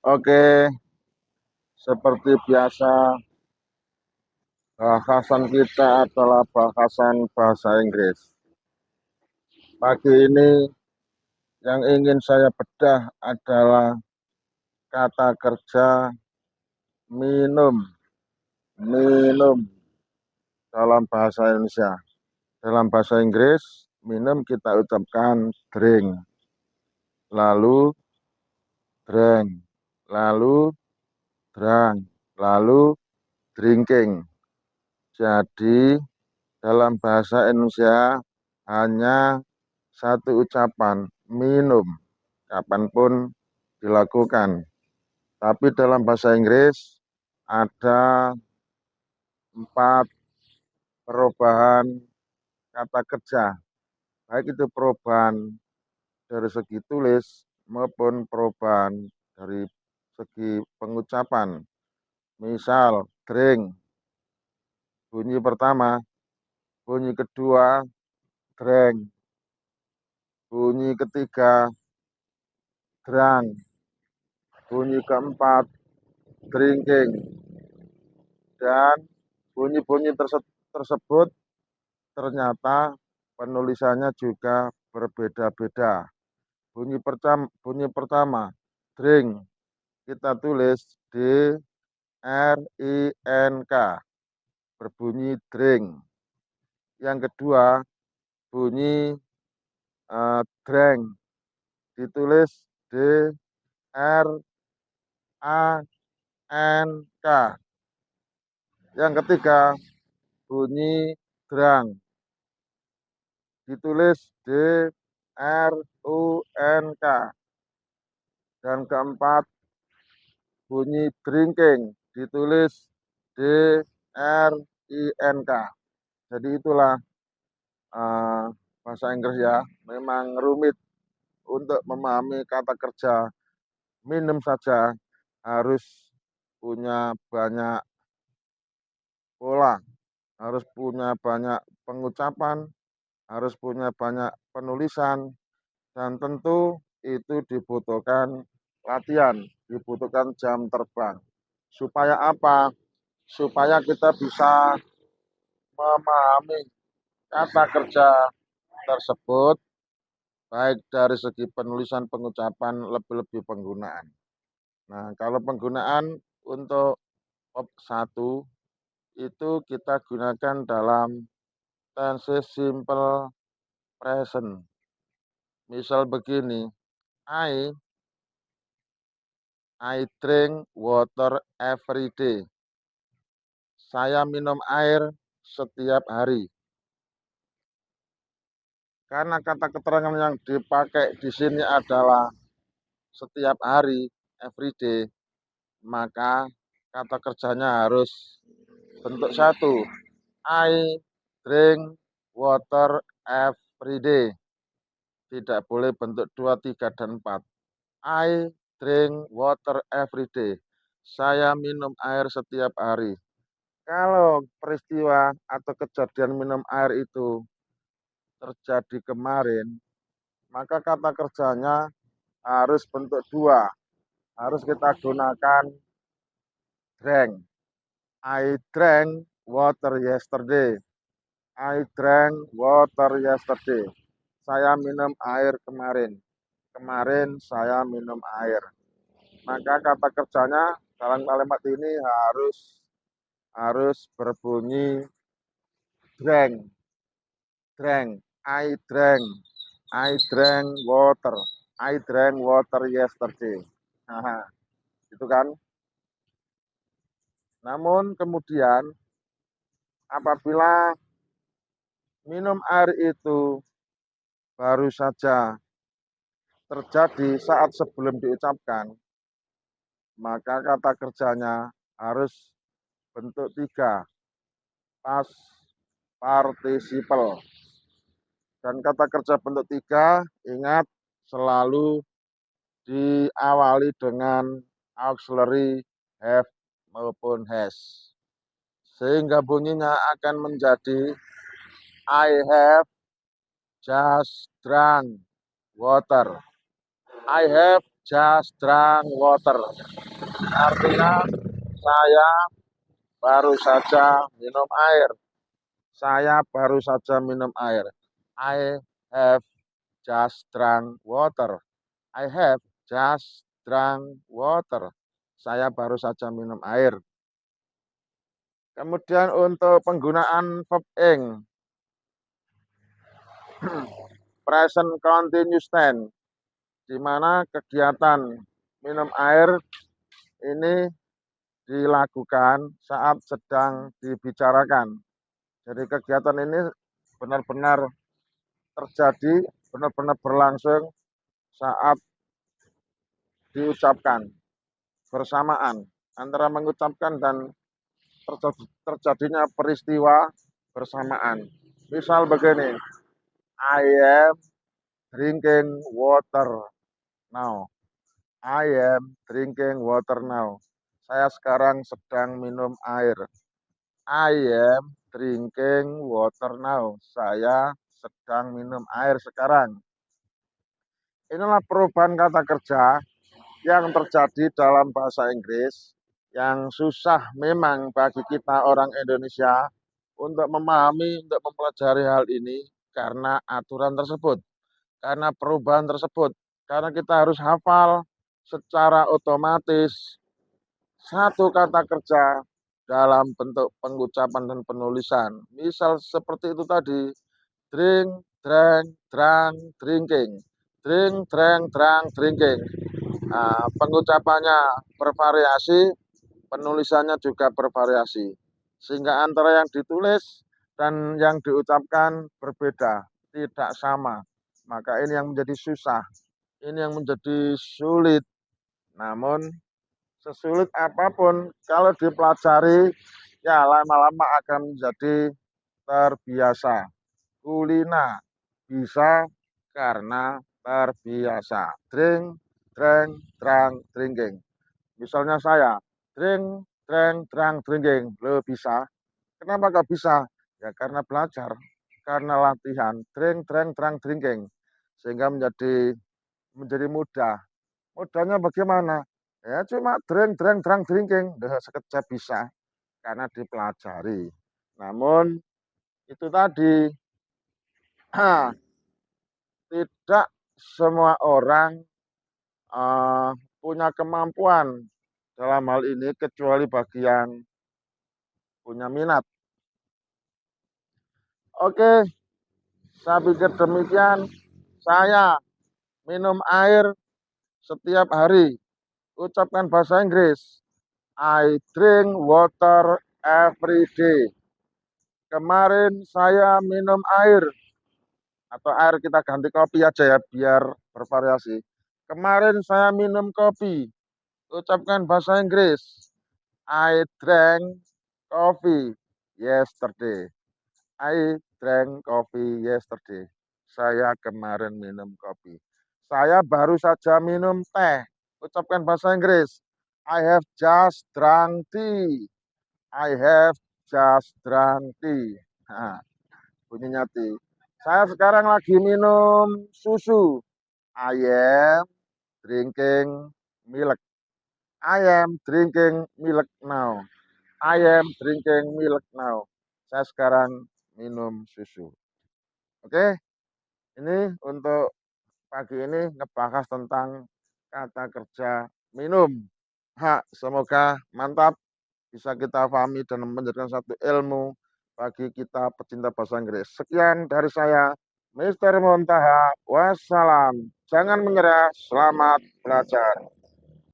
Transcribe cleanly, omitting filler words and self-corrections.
Oke, seperti biasa, bahasan kita adalah bahasan bahasa Inggris. Pagi ini yang ingin saya bedah adalah kata kerja minum, minum dalam bahasa Indonesia. Dalam bahasa Inggris, minum kita ucapkan drink, lalu drink, lalu drunk, lalu drinking. Jadi dalam bahasa Indonesia hanya satu ucapan, minum, kapanpun dilakukan. Tapi dalam bahasa Inggris ada 4 perubahan kata kerja. Baik itu perubahan dari segi tulis maupun perubahan dari segi pengucapan. Misal, drink, bunyi pertama, bunyi kedua, drank, bunyi ketiga, drunk, bunyi keempat, drinking, dan bunyi-bunyi tersebut ternyata penulisannya juga berbeda-beda. Bunyi pertama, drink, kita tulis D R I N K, berbunyi drink. Yang kedua, bunyi drank, ditulis D R A N K. Yang ketiga, bunyi drunk, ditulis D R U N K. Dan keempat, bunyi drinking, ditulis D R I N K. Jadi itulah bahasa Inggris ya. Memang rumit untuk memahami kata kerja minum saja harus punya banyak pola, harus punya banyak pengucapan, harus punya banyak penulisan, dan tentu itu dibutuhkan latihan, dibutuhkan jam terbang. Supaya apa? Supaya kita bisa memahami kata kerja tersebut, baik dari segi penulisan, pengucapan, lebih-lebih penggunaan. Nah, kalau penggunaan untuk bab 1 itu kita gunakan dalam tense simple present. Misal begini, I drink water every day. Saya minum air setiap hari. Karena kata keterangan yang dipakai di sini adalah setiap hari, every day, maka kata kerjanya harus bentuk 1. I drink water every day. Tidak boleh bentuk 2, 3, dan 4. I drink water every day. Saya minum air setiap hari. Kalau peristiwa atau kejadian minum air itu terjadi kemarin, maka kata kerjanya harus bentuk 2. Harus kita gunakan drank. I drank water yesterday. I drank water yesterday. Saya minum air kemarin. Kemarin saya minum air. Maka kata kerjanya dalam kalimat ini harus berbunyi drank. Drank. I drank. I drank water. I drank water yesterday. Nah, itu kan. Namun kemudian apabila minum air itu baru saja terjadi saat sebelum diucapkan, maka kata kerjanya harus bentuk 3, past participle. Dan kata kerja bentuk 3, ingat selalu diawali dengan auxiliary have maupun has. Sehingga bunyinya akan menjadi I have just drunk water. I have just drank water. Artinya saya baru saja minum air. Saya baru saja minum air. I have just drank water. I have just drank water. Saya baru saja minum air. Kemudian untuk penggunaan verb ing, present continuous tense, di mana kegiatan minum air ini dilakukan saat sedang dibicarakan. Jadi kegiatan ini benar-benar terjadi, benar-benar berlangsung saat diucapkan bersamaan antara mengucapkan dan terjadinya peristiwa bersamaan. Misal begini, I am drinking water now. I am drinking water now. Saya sekarang sedang minum air. I am drinking water now. Saya sedang minum air sekarang. Inilah perubahan kata kerja yang terjadi dalam bahasa Inggris yang susah memang bagi kita orang Indonesia untuk memahami, untuk mempelajari hal ini karena aturan tersebut, karena perubahan tersebut, karena kita harus hafal secara otomatis satu kata kerja dalam bentuk pengucapan dan penulisan. Misal seperti itu tadi, drink, drank, drank, drinking. Drink, drank, drank, drinking. Nah, pengucapannya bervariasi, penulisannya juga bervariasi. Sehingga antara yang ditulis dan yang diucapkan berbeda, tidak sama. Maka ini yang menjadi susah, ini yang menjadi sulit. Namun sesulit apapun kalau dipelajari, ya lama-lama akan menjadi terbiasa. Kulina bisa karena terbiasa. Drink, drank, drunk, drinking. Misalnya saya, drink, drank, drunk, drinking. Lo bisa. Kenapa kok bisa? Ya karena belajar, karena latihan. Drink, drank, drunk, drinking. Sehingga menjadi mudah. Mudahnya bagaimana? Ya cuma drink, drank, drunk, drinking. Sekejap bisa karena dipelajari. Namun itu tadi, tidak semua orang punya kemampuan dalam hal ini kecuali bagi yang punya minat. Oke, saya pikir demikian. Saya minum air setiap hari. Ucapkan bahasa Inggris. I drink water every day. Kemarin saya minum air. Atau air kita ganti kopi aja ya, biar bervariasi. Kemarin saya minum kopi. Ucapkan bahasa Inggris. I drank coffee yesterday. I drank coffee yesterday. Saya kemarin minum kopi. Saya baru saja minum teh. Ucapkan bahasa Inggris. I have just drunk tea. I have just drunk tea. Nah, bunyinya tea. Saya sekarang lagi minum susu. I am drinking milk. I am drinking milk now. I am drinking milk now. Saya sekarang minum susu. Oke, ini untuk pagi ini ngebahas tentang kata kerja minum. Semoga mantap bisa kita pahami dan menjadikan satu ilmu bagi kita pecinta bahasa Inggris. Sekian dari saya, Mister Montaha. Wassalam. Jangan menyerah. Selamat belajar.